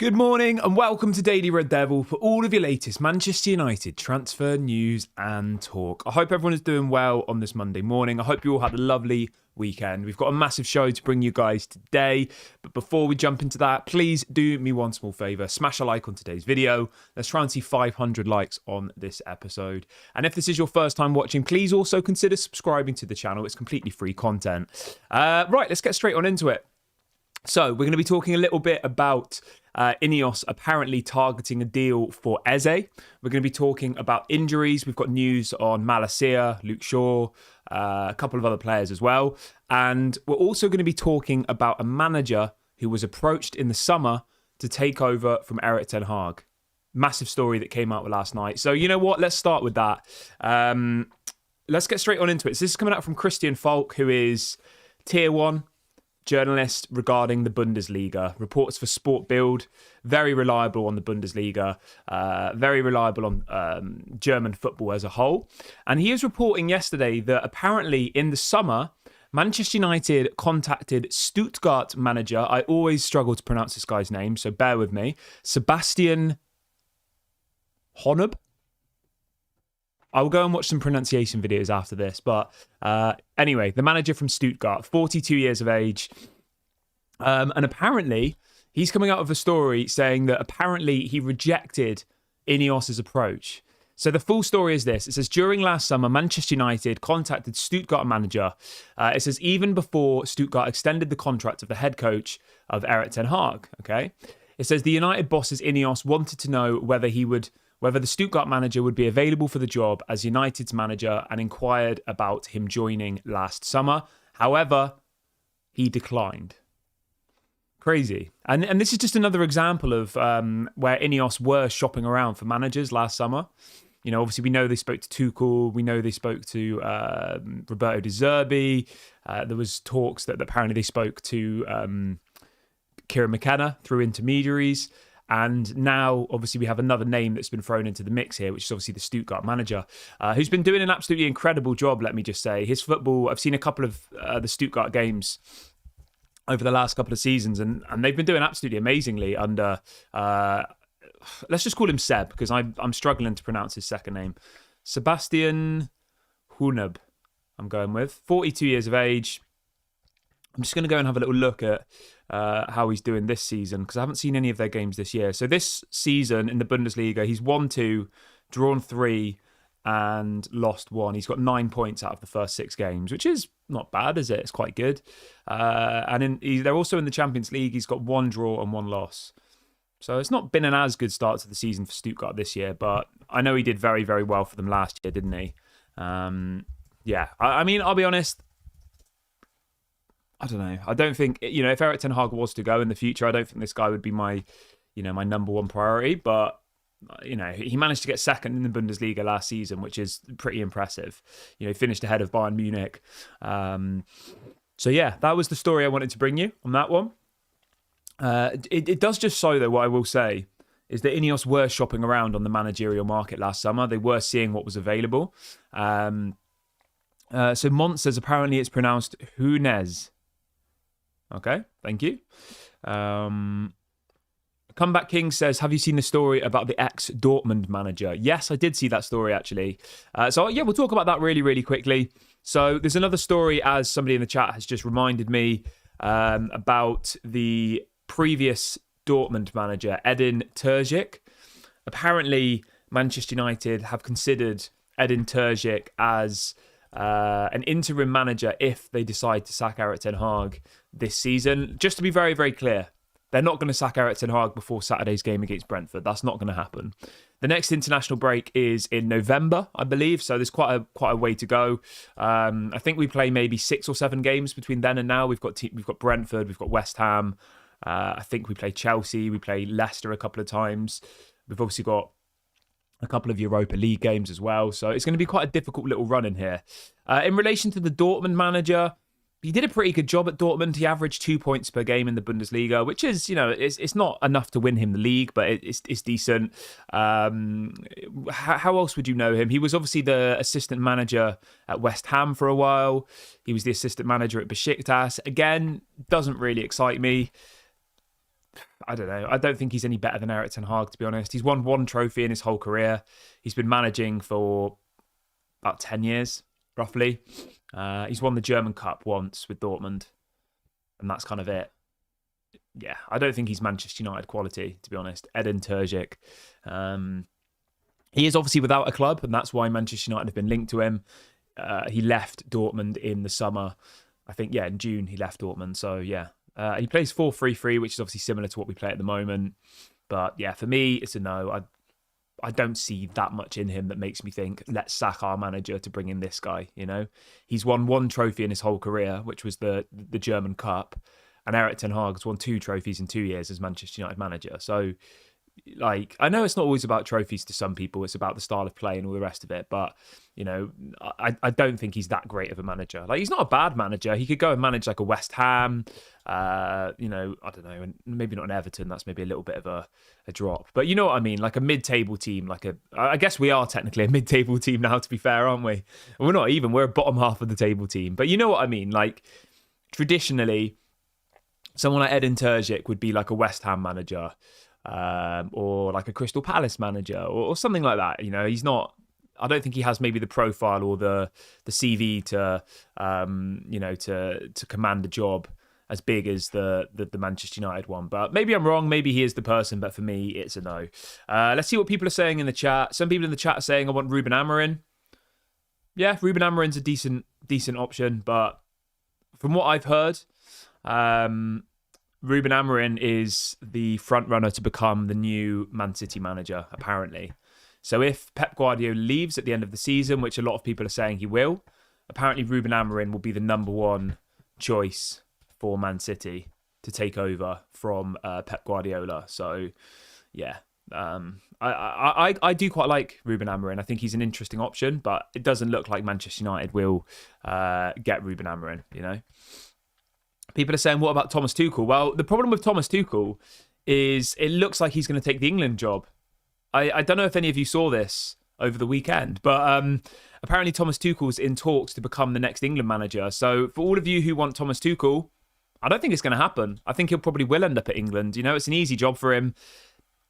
Good morning and welcome to Daily Red Devil for all of your latest Manchester United transfer news and talk. I hope everyone is doing well on this Monday morning. I hope you all had a lovely weekend. We've got a massive show to bring you guys today. But before we jump into that, please do me one small favour. Smash a like on today's video. Let's try and see 500 likes on this episode. And if this is your first time watching, please also consider subscribing to the channel. It's completely free content. Right, let's get straight on into it. So we're going to be talking a little bit about INEOS apparently targeting a deal for Eze. We're going to be talking about injuries. We've got news on Malacia, Luke Shaw, a couple of other players as well. And we're also going to be talking about a manager who was approached in the summer to take over from Erik ten Hag. Massive story that came out last night. So you know what? Let's start with that. Let's get straight on into it. So this is coming out from Christian Falk, who is Tier 1 journalist regarding the Bundesliga, reports for Sport Bild, very reliable on the Bundesliga, very reliable on German football as a whole. And he is reporting yesterday that apparently in the summer, Manchester United contacted Stuttgart manager, I always struggle to pronounce this guy's name, so bear with me, Sebastian Honub. I'll go and watch some pronunciation videos after this. But anyway, the manager from Stuttgart, 42 years of age. And apparently, he's coming out of a story saying that apparently he rejected INEOS' approach. So the full story is this. It says, during last summer, Manchester United contacted Stuttgart manager. It says, even before Stuttgart extended the contract of the head coach of Erik ten Hag. Okay. It says, the United bosses INEOS wanted to know whether the Stuttgart manager would be available for the job as United's manager and inquired about him joining last summer. However, he declined. Crazy. And this is just another example of where INEOS were shopping around for managers last summer. You know, obviously we know they spoke to Tuchel. We know they spoke to Roberto De Zerbi. There was talks that apparently they spoke to Kieran McKenna through intermediaries. And now, obviously, we have another name that's been thrown into the mix here, which is obviously the Stuttgart manager, who's been doing an absolutely incredible job, let me just say. His football, I've seen a couple of the Stuttgart games over the last couple of seasons, and they've been doing absolutely amazingly under, let's just call him Seb, because I'm struggling to pronounce his second name. Sebastian Huneb, I'm going with. 42 years of age. I'm just going to go and have a little look at how he's doing this season, because I haven't seen any of their games this year. So this season in the Bundesliga, he's won 2, drawn 3, and lost 1. He's got 9 points out of the first 6 games, which is not bad, is it? It's quite good. And they're also in the Champions League. He's got 1 draw and 1 loss. So it's not been an as good start to the season for Stuttgart this year, but I know he did very, very well for them last year, didn't he? Yeah, I mean, I'll be honest, I don't know. I don't think, if Erik ten Hag was to go in the future, I don't think this guy would be my number one priority. But, he managed to get second in the Bundesliga last season, which is pretty impressive. He finished ahead of Bayern Munich. So, yeah, that was the story I wanted to bring you on that one. It does just show, though, what I will say is that INEOS were shopping around on the managerial market last summer. They were seeing what was available. So Mont says apparently it's pronounced Hunez. Okay, thank you. Comeback King says, have you seen the story about the ex-Dortmund manager? Yes, I did see that story, actually. So, yeah, we'll talk about that really, really quickly. So there's another story, as somebody in the chat has just reminded me, about the previous Dortmund manager, Edin Terzic. Apparently, Manchester United have considered Edin Terzic as an interim manager if they decide to sack Erik ten Hag this season. Just to be very, very clear, they're not going to sack Erik ten Hag before Saturday's game against Brentford. That's not going to happen. The next international break is in November, I believe, so there's quite a way to go. I think we play maybe 6 or 7 games between then and now. We've got Brentford, we've got West Ham. I think we play Chelsea, we play Leicester a couple of times. We've obviously got a couple of Europa League games as well. So it's going to be quite a difficult little run in here. In relation to the Dortmund manager, he did a pretty good job at Dortmund. He averaged 2 points per game in the Bundesliga, which is, it's not enough to win him the league, but it's decent. How else would you know him? He was obviously the assistant manager at West Ham for a while. He was the assistant manager at Besiktas. Again, doesn't really excite me. I don't know. I don't think he's any better than Erik ten Hag, to be honest. He's won one trophy in his whole career. He's been managing for about 10 years, roughly. He's won the German Cup once with Dortmund, and that's kind of it. Yeah, I don't think he's Manchester United quality, to be honest. Edin Terzic. He is obviously without a club, and that's why Manchester United have been linked to him. He left Dortmund in the summer. I think, in June he left Dortmund. So, yeah. He plays 4-3-3, which is obviously similar to what we play at the moment. But, yeah, for me, it's a no. I don't see that much in him that makes me think, let's sack our manager to bring in this guy, you know? He's won one trophy in his whole career, which was the German Cup. And Erik ten Hag has won 2 trophies in 2 years as Manchester United manager. So, like, I know it's not always about trophies to some people. It's about the style of play and all the rest of it. But, you know, I don't think he's that great of a manager. Like, he's not a bad manager. He could go and manage like a West Ham, you know, I don't know, and maybe not an Everton. That's maybe a little bit of a drop. But you know what I mean? Like a mid-table team, I guess we are technically a mid-table team now, to be fair, aren't we? We're not even. We're a bottom half of the table team. But you know what I mean? Like, traditionally, someone like Edin Terzic would be like a West Ham manager, or like a Crystal Palace manager, or something like that. You know, he's not. I don't think he has maybe the profile or the CV to, you know, to command a job as big as the Manchester United one. But maybe I'm wrong. Maybe he is the person. But for me, it's a no. Let's see what people are saying in the chat. Some people in the chat are saying I want Ruben Amorim. Yeah, Ruben Amorim's a decent option, but from what I've heard, Ruben Amorim is the front runner to become the new Man City manager, apparently. So if Pep Guardiola leaves at the end of the season, which a lot of people are saying he will, apparently Ruben Amorim will be the number one choice for Man City to take over from Pep Guardiola. So, yeah, I do quite like Ruben Amorim. I think he's an interesting option, but it doesn't look like Manchester United will get Ruben Amorim, you know. People are saying, what about Thomas Tuchel? Well, the problem with Thomas Tuchel is it looks like he's going to take the England job. I don't know if any of you saw this over the weekend, but apparently Thomas Tuchel's in talks to become the next England manager. So for all of you who want Thomas Tuchel, I don't think it's going to happen. I think he'll probably will end up at England. You know, it's an easy job for him.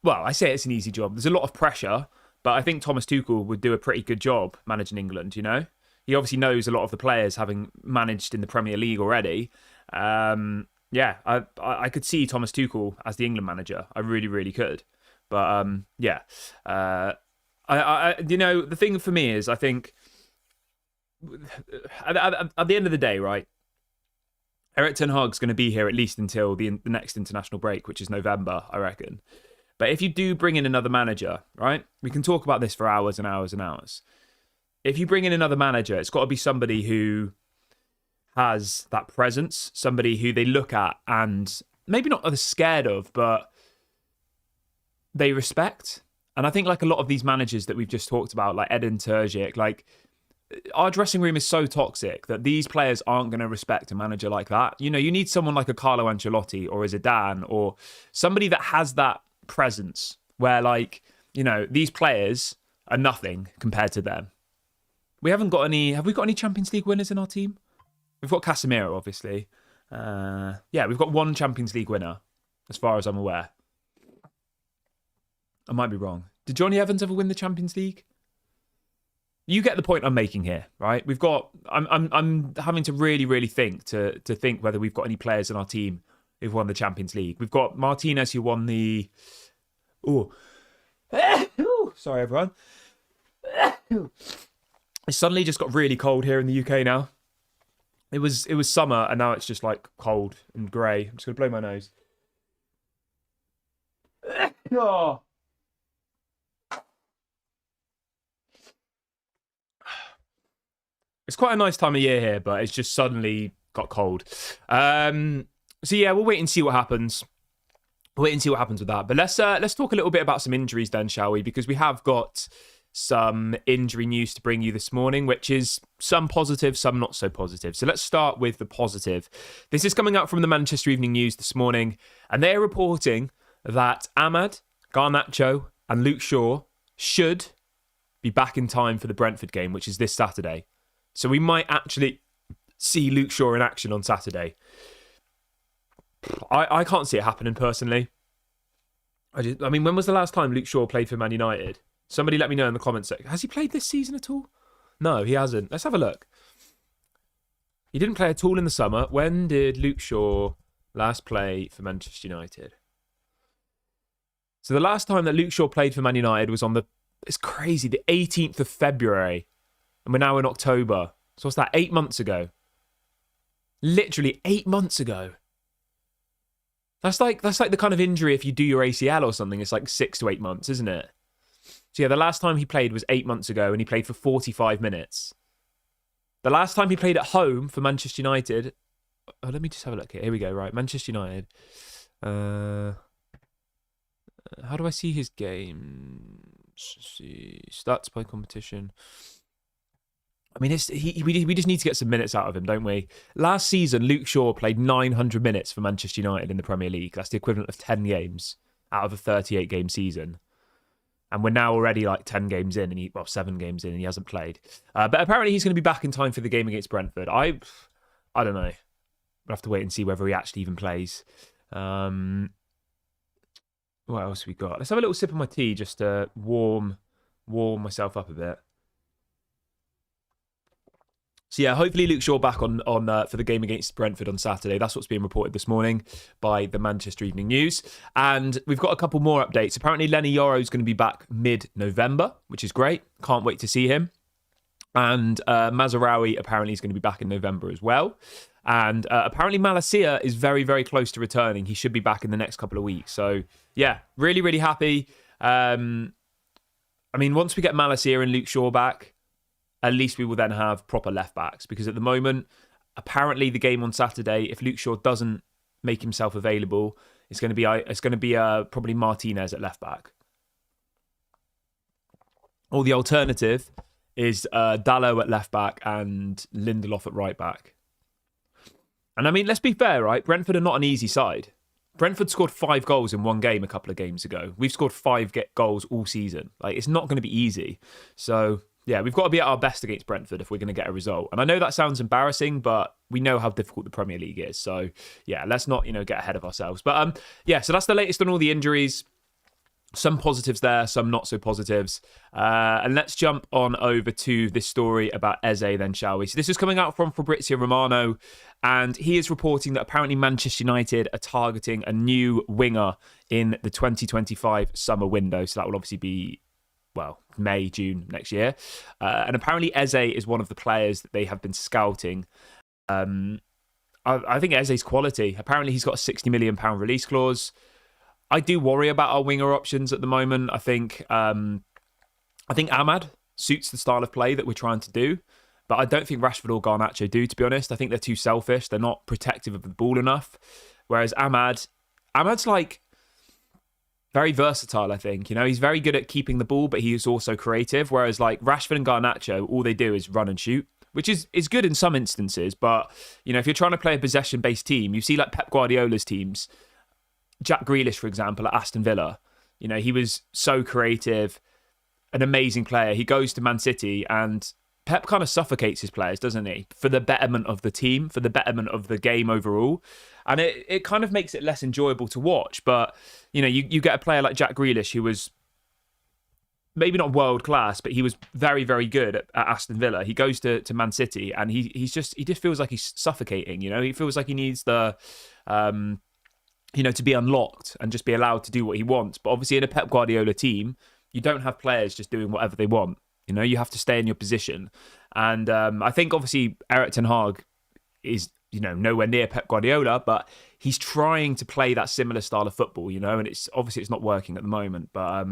Well, I say it's an easy job. There's a lot of pressure, but I think Thomas Tuchel would do a pretty good job managing England, you know? He obviously knows a lot of the players, having managed in the Premier League already. Yeah, I could see Thomas Tuchel as the England manager. I really, really could. But yeah, I you know, the thing for me is, I think at the end of the day, right, Erik ten Hag's going to be here at least until the next international break, which is November, I reckon. But if you do bring in another manager, right, we can talk about this for hours and hours and hours. If you bring in another manager, it's got to be somebody who has that presence, somebody who they look at and maybe not are scared of, but they respect. And I think like a lot of these managers that we've just talked about, like Edin Terzic, like our dressing room is so toxic that these players aren't going to respect a manager like that. You know, you need someone like a Carlo Ancelotti or a Zidane or somebody that has that presence where, like, you know, these players are nothing compared to them. We haven't got any. Have we got any Champions League winners in our team? We've got Casemiro, obviously. Yeah, we've got one Champions League winner, as far as I'm aware. I might be wrong. Did Johnny Evans ever win the Champions League? You get the point I'm making here, right? We've got. I'm having to really, really think to think whether we've got any players in our team who've won the Champions League. We've got Martinez who won the. Oh, sorry everyone. It suddenly just got really cold here in the UK now. It was summer and now it's just like cold and grey. I'm just gonna blow my nose. Oh. It's quite a nice time of year here, but it's just suddenly got cold. So yeah, we'll wait and see what happens. Wait and see what happens with that. But let's talk a little bit about some injuries then, shall we? Because we have got some injury news to bring you this morning, which is some positive, some not so positive. So let's start with the positive. This is coming up from the Manchester Evening News this morning, and they're reporting that Ahmad, Garnacho and Luke Shaw should be back in time for the Brentford game, which is this Saturday. So we might actually see Luke Shaw in action on Saturday. I can't see it happening personally. I mean, when was the last time Luke Shaw played for Man United? Somebody let me know in the comments section. Has he played this season at all? No, he hasn't. Let's have a look. He didn't play at all in the summer. When did Luke Shaw last play for Manchester United? So the last time that Luke Shaw played for Man United was on it's crazy, the 18th of February. And we're now in October. So what's that, 8 months ago? Literally 8 months ago. That's like the kind of injury if you do your ACL or something, it's like 6 to 8 months, isn't it? So yeah, the last time he played was 8 months ago, and he played for 45 minutes. The last time he played at home for Manchester United... Oh, let me just have a look here. Here we go, right. Manchester United. How do I see his game? Let's see. Stats by competition. I mean, we just need to get some minutes out of him, don't we? Last season, Luke Shaw played 900 minutes for Manchester United in the Premier League. That's the equivalent of 10 games out of a 38-game season. And we're now already like 10 games in, and 7 games in, and he hasn't played. But apparently he's going to be back in time for the game against Brentford. I don't know. We'll have to wait and see whether he actually even plays. What else have we got? Let's have a little sip of my tea just to warm myself up a bit. So yeah, hopefully Luke Shaw back on for the game against Brentford on Saturday. That's what's being reported this morning by the Manchester Evening News. And we've got a couple more updates. Apparently Lenny Yoro is going to be back mid-November, which is great. Can't wait to see him. And Mazraoui apparently is going to be back in November as well. And apparently Malacia is very, very close to returning. He should be back in the next couple of weeks. So yeah, really, really happy. I mean, once we get Malacia and Luke Shaw back, at least we will then have proper left backs, because at the moment, apparently the game on Saturday, if Luke Shaw doesn't make himself available, it's going to be probably Martinez at left back. Or the alternative is Dalot at left back and Lindelof at right back. And I mean, let's be fair, right? Brentford are not an easy side. Brentford scored 5 goals in one game a couple of games ago. We've scored 5 goals all season. Like, it's not going to be easy. So yeah, we've got to be at our best against Brentford if we're going to get a result. And I know that sounds embarrassing, but we know how difficult the Premier League is. So yeah, let's not, get ahead of ourselves. But yeah, so that's the latest on all the injuries. Some positives there, some not so positives. And let's jump on over to this story about Eze then, shall we? So this is coming out from Fabrizio Romano, and he is reporting that apparently Manchester United are targeting a new winger in the 2025 summer window. So that will obviously be May, June next year. And apparently Eze is one of the players that they have been scouting. I think Eze's quality. Apparently he's got a £60 million release clause. I do worry about our winger options at the moment. I think Ahmad suits the style of play that we're trying to do, but I don't think Rashford or Garnacho do, to be honest. I think they're too selfish. They're not protective of the ball enough. Whereas Ahmad's like very versatile, I think. He's very good at keeping the ball, but he is also creative. Whereas like Rashford and Garnacho, all they do is run and shoot, which is good in some instances. But, if you're trying to play a possession-based team, you see like Pep Guardiola's teams, Jack Grealish, for example, at Aston Villa, he was so creative, an amazing player. He goes to Man City and Pep kind of suffocates his players, doesn't he? For the betterment of the team, for the betterment of the game overall. And it kind of makes it less enjoyable to watch. But, you get a player like Jack Grealish, who was maybe not world class, but he was very, very good at Aston Villa. He goes to Man City and he just feels like he's suffocating, He feels like he needs the... to be unlocked and just be allowed to do what he wants. But obviously in a Pep Guardiola team, you don't have players just doing whatever they want. You have to stay in your position. And I think obviously Erik ten Hag is, nowhere near Pep Guardiola, but he's trying to play that similar style of football, and it's not working at the moment. But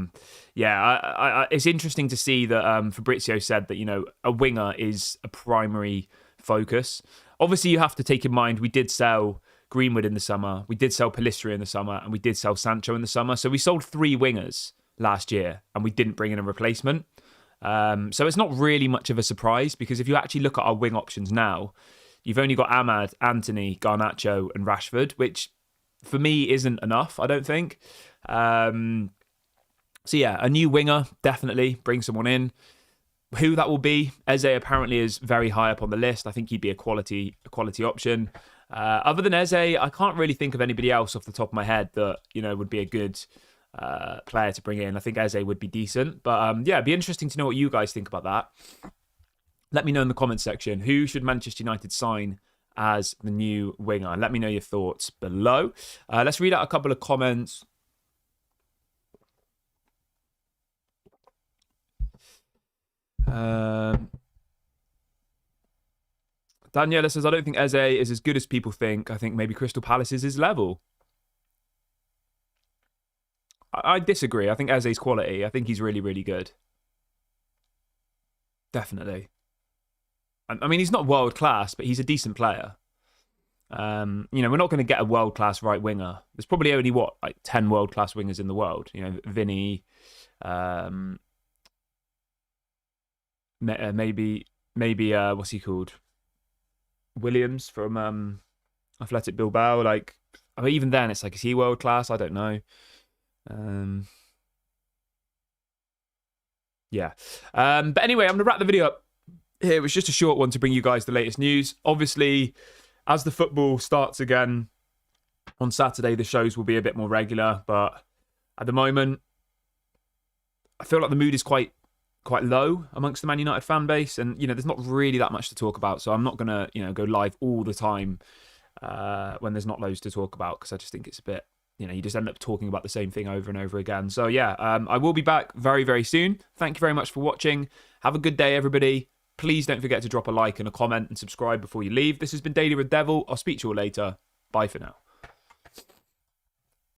it's interesting to see that Fabrizio said that, a winger is a primary focus. Obviously you have to take in mind, we did sell Greenwood in the summer, we did sell Pellistri in the summer, and we did sell Sancho in the summer. So we sold 3 wingers last year and we didn't bring in a replacement. So it's not really much of a surprise, because if you actually look at our wing options now, you've only got Ahmad, Anthony, Garnacho and Rashford, which for me isn't enough, I don't think. So yeah, a new winger, definitely bring someone in. Who that will be, Eze apparently is very high up on the list. I think he'd be a quality option. Other than Eze, I can't really think of anybody else off the top of my head that, would be a good player to bring in. I think Eze would be decent. But yeah, it'd be interesting to know what you guys think about that. Let me know in the comments section. Who should Manchester United sign as the new winger? Let me know your thoughts below. Let's read out a couple of comments. Daniela says, I don't think Eze is as good as people think. I think maybe Crystal Palace is his level. I disagree. I think Eze's quality. I think he's really, really good. Definitely. I mean, he's not world class, but he's a decent player. We're not going to get a world class right winger. There's probably only 10 world class wingers in the world. Vinny, maybe what's he called? Williams from Athletic Bilbao. Even then, it's is he world class? I don't know. Yeah. But anyway, I'm going to wrap the video up here. It was just a short one to bring you guys the latest news. Obviously, as the football starts again on Saturday, the shows will be a bit more regular. But at the moment, I feel like the mood is quite low amongst the Man United fan base. And, there's not really that much to talk about. So I'm not going to, go live all the time when there's not loads to talk about, because I just think it's a bit, you just end up talking about the same thing over and over again. So yeah, I will be back very, very soon. Thank you very much for watching. Have a good day, everybody. Please don't forget to drop a like and a comment and subscribe before you leave. This has been Daily Red Devil. I'll speak to you all later. Bye for now.